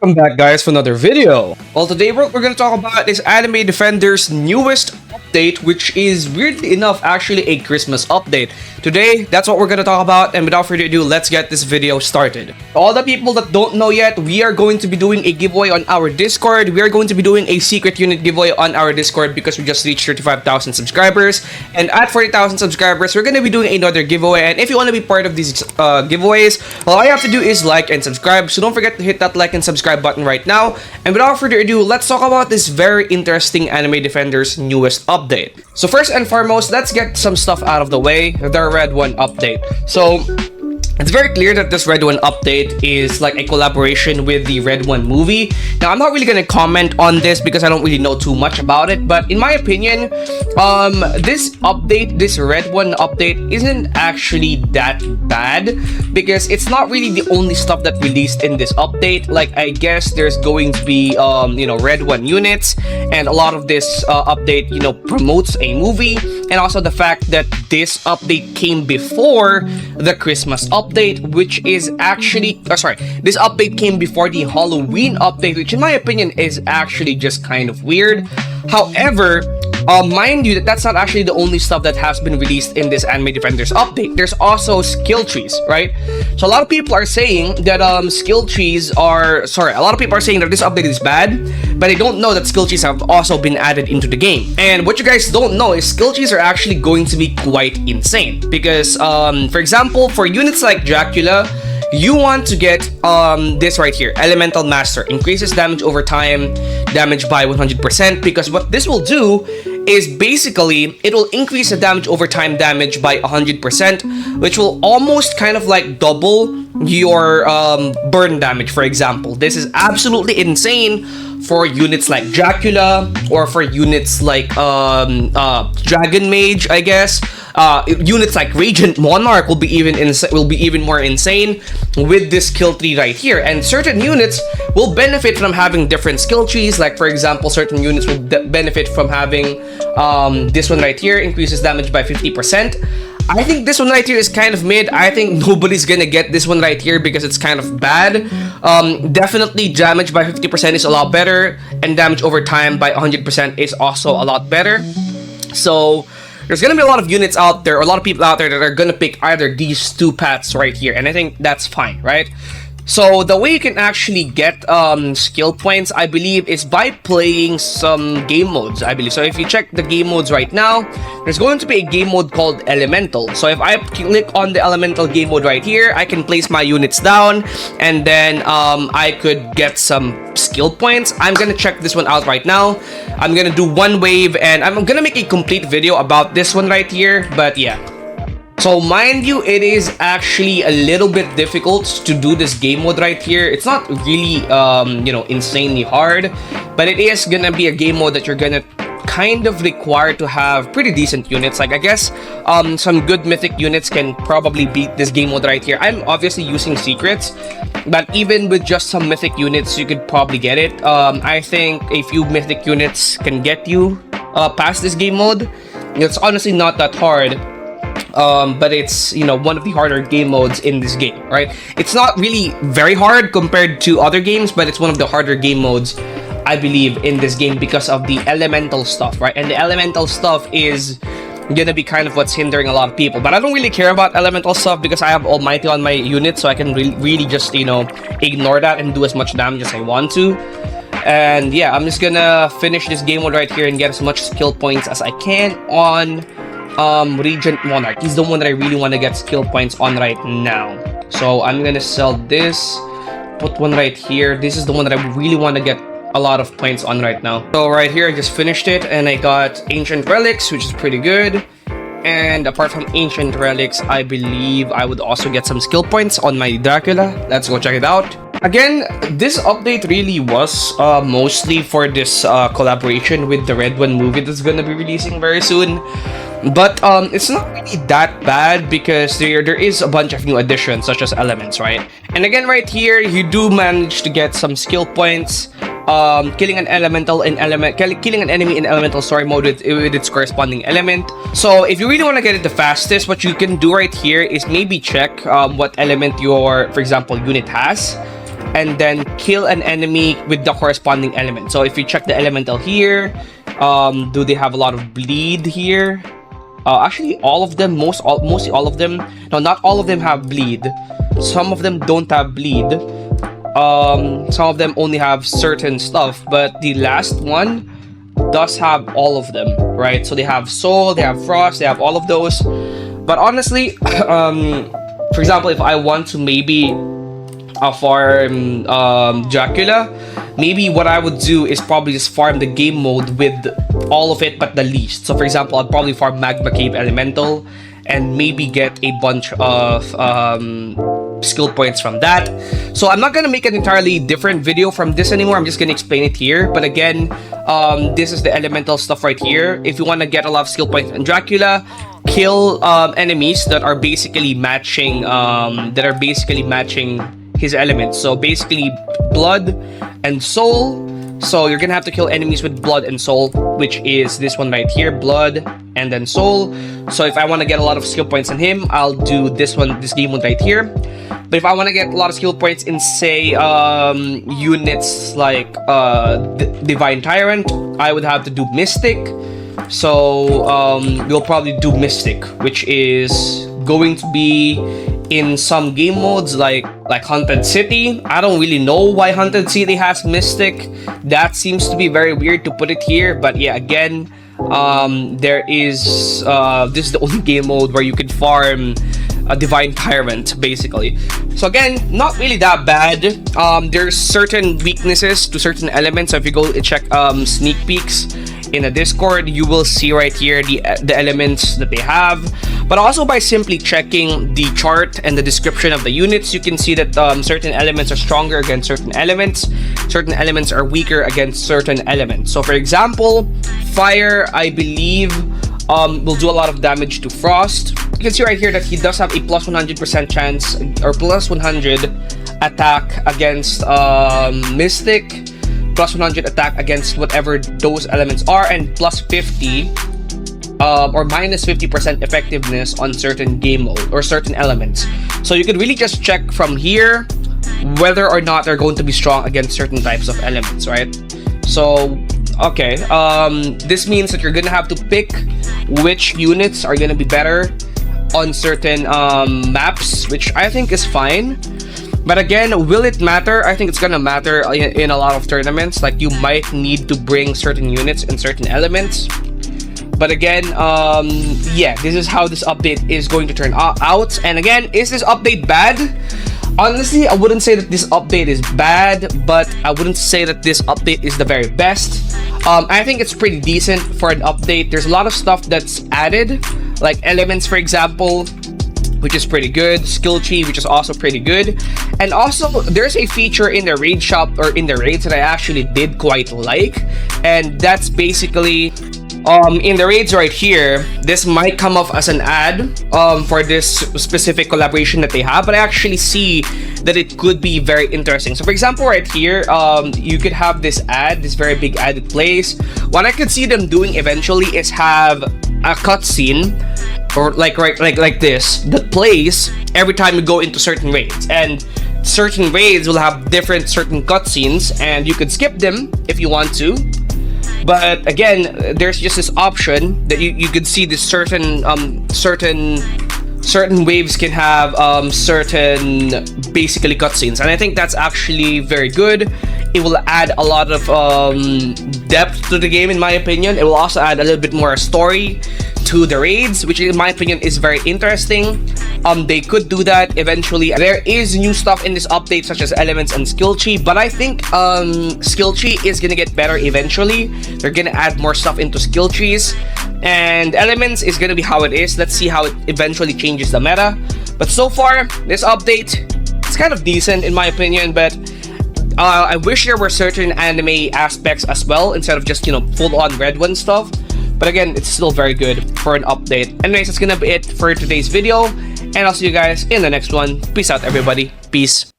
Welcome back, guys, for another video. Well, today we're going to talk about is AnimeDefenders' newest update, which is weirdly enough actually a Christmas update. Today, that's what we're going to talk about, and without further ado, let's get this video started. All the people that don't know yet, we are going to be doing a giveaway on our Discord. We are going to be doing a secret unit giveaway on our Discord because we just reached 35,000 subscribers, and at 40,000 subscribers, we're going to be doing another giveaway. And if you want to be part of these giveaways, all you have to do is like and subscribe. So don't forget to hit that like and subscribe button right now. And without further ado, let's talk about this very interesting AnimeDefenders newest update. So first and foremost, let's get some stuff out of the way. The Red One update. So it's very clear that this Red One update is like a collaboration with the Red One movie. Now, I'm not really going to comment on this because I don't really know too much about it. But in my opinion, this update, this Red One update isn't actually that bad because it's not really the only stuff that released in this update. Like, I guess there's going to be, Red One units, and a lot of this update, promotes a movie. And also the fact that this update came before the Christmas update, which is actually, this update came before the Halloween update, which in my opinion is actually just kind of weird. However, mind you that that's not actually the only stuff that has been released in this AnimeDefenders update. There's also skill trees, right? So a lot of people are saying that a lot of people are saying that this update is bad, but they don't know that skill trees have also been added into the game. And what you guys don't know is skill trees are actually going to be quite insane because, for example, for units like Dracula, you want to get this right here, Elemental Master, increases damage over time, damage by 100%, because what this will do is basically it will increase the damage over time damage by 100%, which will almost kind of like double your burn damage. For example, this is absolutely insane for units like Dracula or for units like Dragon Mage, I guess. Units like Radiant Monarch will be even more insane with this skill tree right here. And certain units will benefit from having different skill trees. Like, for example, certain units will benefit from having this one right here, increases damage by 50%. I think this one right here is kind of mid. I think nobody's gonna get this one right here because it's kind of bad. Definitely damage by 50% is a lot better, and damage over time by 100% is also a lot better. So there's gonna be a lot of units out there, or a lot of people out there that are gonna pick either these two paths right here, and I think that's fine, right? So the way you can actually get skill points, I believe, is by playing some game modes, I believe. So if you check the game modes right now, there's going to be a game mode called Elemental. So if I click on the Elemental game mode right here, I can place my units down, and then I could get some skill points. I'm gonna check this one out right now. I'm gonna do one wave, and I'm gonna make a complete video about this one right here, but yeah. So mind you, it is actually a little bit difficult to do this game mode right here. It's not really, insanely hard, but it is gonna be a game mode that you're gonna kind of require to have pretty decent units. Like, I guess some good mythic units can probably beat this game mode right here. I'm obviously using secrets, but even with just some mythic units, you could probably get it. I think a few mythic units can get you past this game mode. It's honestly not that hard. But it's, one of the harder game modes in this game, right? It's not really very hard compared to other games, but it's one of the harder game modes, I believe, in this game because of the elemental stuff, right? And the elemental stuff is gonna be kind of what's hindering a lot of people. But I don't really care about elemental stuff because I have Almighty on my unit, so I can really just, ignore that and do as much damage as I want to. And yeah, I'm just gonna finish this game mode right here and get as much skill points as I can on Regent Monarch. He's the one that I really want to get skill points on right now. So I'm gonna sell this, put one right here. This is the one that I really want to get a lot of points on right now. So right here, I just finished it, and I got Ancient Relics, which is pretty good. And apart from Ancient Relics, I believe I would also get some skill points on my Dracula. Let's go check it out. Again, this update really was mostly for this collaboration with the Red One movie that's gonna be releasing very soon. But it's not really that bad because there is a bunch of new additions such as elements, right? And again, right here, you do manage to get some skill points. Killing an enemy in elemental story mode with its corresponding element. So if you really want to get it the fastest, what you can do right here is maybe check what element your, for example, unit has. and then kill an enemy with the corresponding element. So if you check the elemental here, do they have a lot of bleed here? Actually, all of them, mostly all of them. No, not all of them have bleed. Some of them don't have bleed. Some of them only have certain stuff, but the last one does have all of them, right? So they have soul, they have frost, they have all of those. But honestly, for example, if I want to maybe farm Dracula, maybe what I would do is probably just farm the game mode with all of it but the least. So for example, I'd probably farm Magma Cave Elemental and maybe get a bunch of skill points from that. So I'm not gonna make an entirely different video from this anymore. I'm just gonna explain it here. But again, this is the elemental stuff right here. If you want to get a lot of skill points in Dracula, kill enemies that are basically matching his elements. So basically blood and soul. So you're gonna have to kill enemies with blood and soul, which is this one right here, blood and then soul. So if I want to get a lot of skill points in him, I'll do this game mode right here. But if I want to get a lot of skill points in, say, units like Divine Tyrant, I would have to do Mystic. So we'll probably do Mystic, which is going to be in some game modes like Haunted City. I don't really know why Haunted City has Mystic. That seems to be very weird to put it here. But yeah, again, there is this is the only game mode where you can farm a Divine Tyrant, basically. So again, not really that bad. There's certain weaknesses to certain elements. So if you go and check sneak peeks in the Discord, you will see right here the elements that they have. But also by simply checking the chart and the description of the units, you can see that certain elements are stronger against certain elements are weaker against certain elements. So for example, fire, I believe, will do a lot of damage to frost. You can see right here that he does have a plus 100% chance, or plus 100 attack against Mystic, plus 100 attack against whatever those elements are, and plus 50 or minus 50% effectiveness on certain game mode or certain elements. So you could really just check from here whether or not they're going to be strong against certain types of elements, right? So okay, this means that you're gonna have to pick which units are gonna be better on certain maps, which I think is fine. But again, will it matter? I think it's gonna matter in a lot of tournaments. Like, you might need to bring certain units and certain elements. But again, yeah, this is how this update is going to turn out. And again, is this update bad? Honestly, I wouldn't say that this update is bad, but I wouldn't say that this update is the very best. I think it's pretty decent for an update. There's a lot of stuff that's added, like elements, for example, which is pretty good. Skill tree, which is also pretty good. And also, there's a feature in the raid shop, or in the raids, that I actually did quite like. And that's basically, in the raids right here, this might come off as an ad for this specific collaboration that they have, but I actually see that it could be very interesting. So for example, right here, you could have this ad, this very big ad that plays. What I could see them doing eventually is have a cutscene, or like this, that plays every time you go into certain raids. And certain raids will have certain cutscenes, and you could skip them if you want to. But again, there's just this option that you could see this certain waves can have certain basically cutscenes, and I think that's actually very good. It will add a lot of depth to the game, in my opinion. It will also add a little bit more story to the raids, which in my opinion is very interesting. They could do that eventually. There is new stuff in this update, such as elements and skill tree, but I think skill tree is gonna get better eventually. They're gonna add more stuff into skill trees, and elements is gonna be how it is. Let's see how it eventually changes the meta. But so far, this update, it's kind of decent in my opinion, but I wish there were certain anime aspects as well, instead of just, you know, full-on Red One stuff. But again, it's still very good for an update. Anyways, that's gonna be it for today's video, and I'll see you guys in the next one. Peace out, everybody. Peace.